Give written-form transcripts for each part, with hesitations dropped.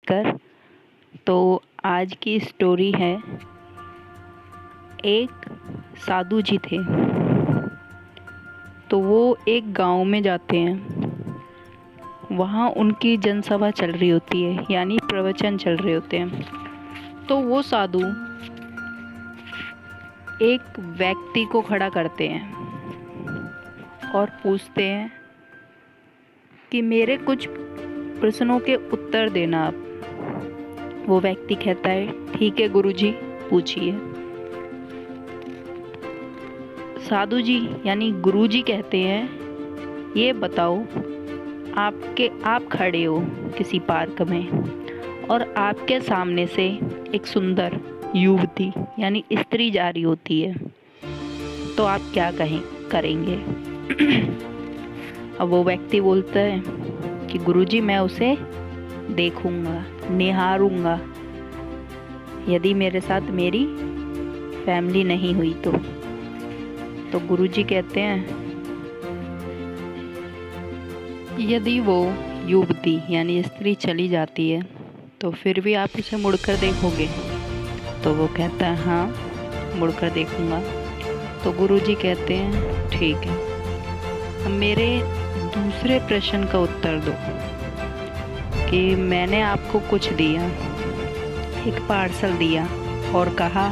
देखकर। तो आज की स्टोरी है, एक साधु जी थे। तो वो एक गांव में जाते हैं। वहाँ उनकी जनसभा चल रही होती है, यानी प्रवचन चल रहे होते हैं। तो वो साधु एक व्यक्ति को खड़ा करते हैं और पूछते हैं कि मेरे कुछ प्रश्नों के उत्तर देना आप। वो व्यक्ति कहता है, ठीक है गुरुजी, पूछिए। साधु जी यानी गुरुजी कहते हैं, ये बताओ, आप खड़े हो किसी पार्क में और आपके सामने से एक सुंदर युवती यानी स्त्री जा रही होती है, तो आप क्या करेंगे? अब वो व्यक्ति बोलता है कि गुरुजी, मैं उसे देखूंगा, निहारूंगा, यदि मेरे साथ मेरी फैमिली नहीं हुई तो गुरुजी कहते हैं, यदि वो युवती यानी स्त्री चली जाती है तो फिर भी आप उसे मुड़कर देखोगे? तो वो कहता है, हाँ, मुड़कर देखूंगा। तो गुरुजी कहते हैं, ठीक है, अब मेरे दूसरे प्रश्न का उत्तर दो कि मैंने आपको कुछ दिया, एक पार्सल दिया और कहा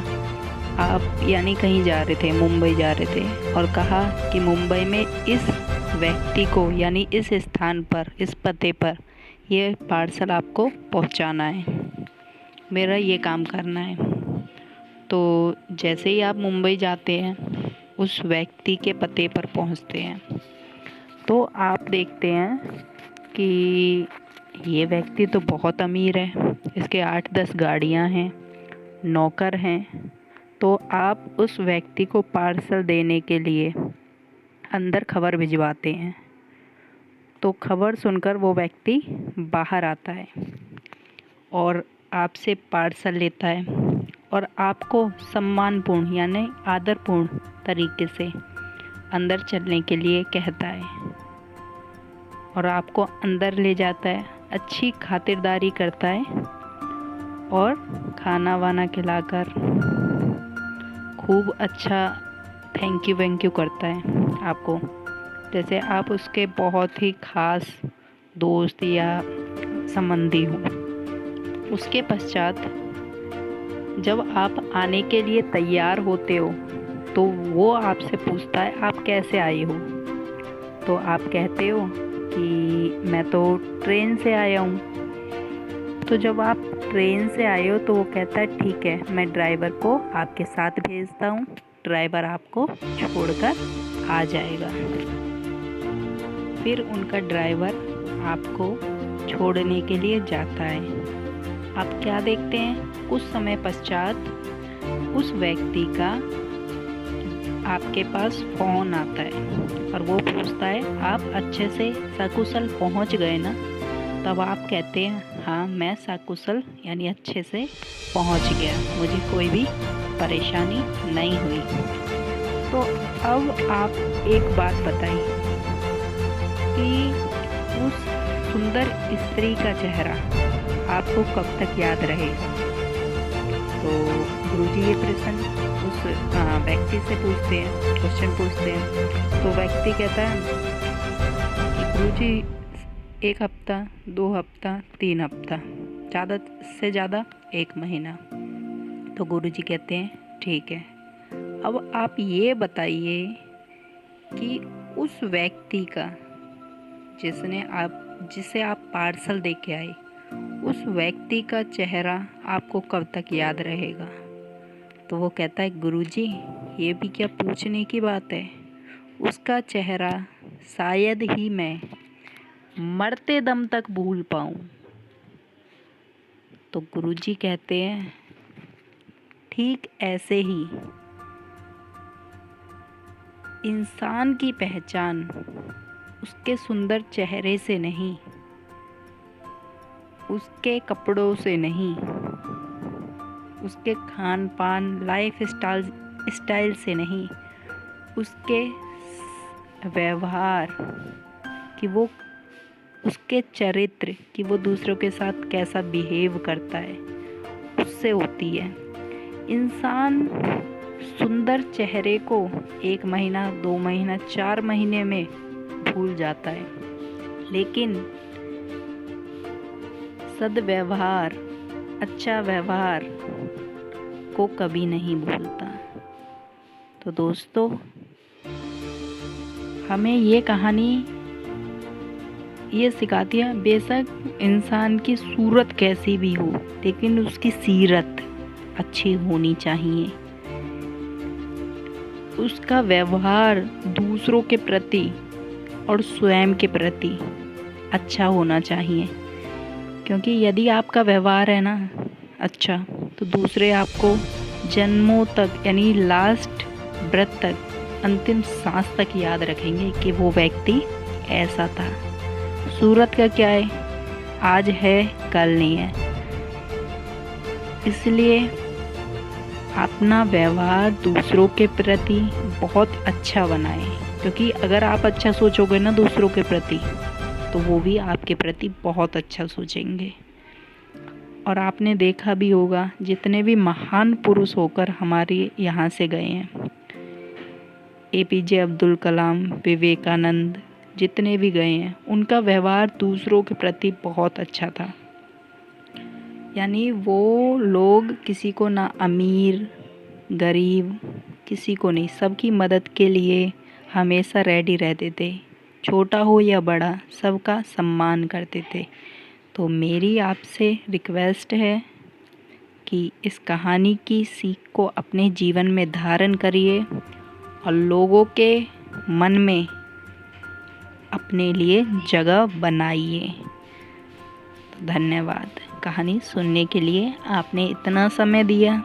आप यानी कहीं जा रहे थे, मुंबई जा रहे थे, और कहा कि मुंबई में इस व्यक्ति को यानी इस स्थान पर, इस पते पर ये पार्सल आपको पहुंचाना है, मेरा ये काम करना है। तो जैसे ही आप मुंबई जाते हैं, उस व्यक्ति के पते पर पहुंचते हैं, तो आप देखते हैं कि ये व्यक्ति तो बहुत अमीर है, इसके 8-10 गाड़ियां हैं, नौकर हैं। तो आप उस व्यक्ति को पार्सल देने के लिए अंदर खबर भिजवाते हैं। तो खबर सुनकर वो व्यक्ति बाहर आता है और आपसे पार्सल लेता है और आपको सम्मानपूर्ण यानी आदरपूर्ण तरीके से अंदर चलने के लिए कहता है और आपको अंदर ले जाता है, अच्छी खातिरदारी करता है और खाना वाना खिलाकर खूब अच्छा थैंक यू करता है आपको, जैसे आप उसके बहुत ही खास दोस्त या संबंधी हो। उसके पश्चात जब आप आने के लिए तैयार होते हो तो वो आपसे पूछता है, आप कैसे आए हो? तो आप कहते हो कि मैं तो ट्रेन से आया हूँ। तो जब आप ट्रेन से आए हो तो वो कहता है, ठीक है, मैं ड्राइवर को आपके साथ भेजता हूँ, ड्राइवर आपको छोड़कर आ जाएगा। फिर उनका ड्राइवर आपको छोड़ने के लिए जाता है। आप क्या देखते हैं, कुछ समय पश्चात उस व्यक्ति का आपके पास फ़ोन आता है और वो पूछता है, आप अच्छे से सकुशल पहुंच गए ना? तब आप कहते हैं, हाँ, मैं सकुशल यानी अच्छे से पहुंच गया, मुझे कोई भी परेशानी नहीं हुई। तो अब आप एक बात बताइए कि उस सुंदर स्त्री का चेहरा आपको कब तक याद रहेगा? तो गुरुजी ये प्रश्न उस व्यक्ति से पूछते हैं, क्वेश्चन पूछते हैं। तो व्यक्ति कहता है कि गुरुजी, 1 हफ्ता, 2 हफ्ता, 3 हफ्ता, ज़्यादा से ज़्यादा 1 महीना। तो गुरुजी कहते हैं, ठीक है, अब आप ये बताइए कि उस व्यक्ति का जिसे आप पार्सल दे के आए, उस व्यक्ति का चेहरा आपको कब तक याद रहेगा? तो वो कहता है, गुरुजी, ये भी क्या पूछने की बात है, उसका चेहरा शायद ही मैं मरते दम तक भूल पाऊं। तो गुरुजी कहते हैं, ठीक ऐसे ही इंसान की पहचान उसके सुंदर चेहरे से नहीं, उसके कपड़ों से नहीं, उसके खान पान लाइफ स्टाइल से नहीं, उसके व्यवहार कि वो उसके चरित्र कि वो दूसरों के साथ कैसा बिहेव करता है उससे होती है। इंसान सुंदर चेहरे को 1 महीना, 2 महीना, 4 महीने में भूल जाता है, लेकिन सद्व्यवहार, अच्छा व्यवहार को कभी नहीं भूलता। तो दोस्तों, हमें ये कहानी ये सिखाती है, बेशक इंसान की सूरत कैसी भी हो, लेकिन उसकी सीरत अच्छी होनी चाहिए। उसका व्यवहार दूसरों के प्रति और स्वयं के प्रति अच्छा होना चाहिए, क्योंकि यदि आपका व्यवहार है ना अच्छा, तो दूसरे आपको जन्मों तक, यानी लास्ट ब्रेथ तक, अंतिम सांस तक याद रखेंगे कि वो व्यक्ति ऐसा था। सूरत का क्या है, आज है कल नहीं है। इसलिए अपना व्यवहार दूसरों के प्रति बहुत अच्छा बनाएं, क्योंकि अगर आप अच्छा सोचोगे ना दूसरों के प्रति, तो वो भी आपके प्रति बहुत अच्छा सोचेंगे। और आपने देखा भी होगा, जितने भी महान पुरुष होकर हमारे यहाँ से गए हैं, APJ अब्दुल कलाम, विवेकानंद, जितने भी गए हैं, उनका व्यवहार दूसरों के प्रति बहुत अच्छा था। यानी वो लोग किसी को ना अमीर गरीब किसी को नहीं, सबकी मदद के लिए हमेशा रेडी रहते थे, छोटा हो या बड़ा सबका सम्मान करते थे। तो मेरी आपसे रिक्वेस्ट है कि इस कहानी की सीख को अपने जीवन में धारण करिए और लोगों के मन में अपने लिए जगह बनाइए। तो धन्यवाद कहानी सुनने के लिए, आपने इतना समय दिया।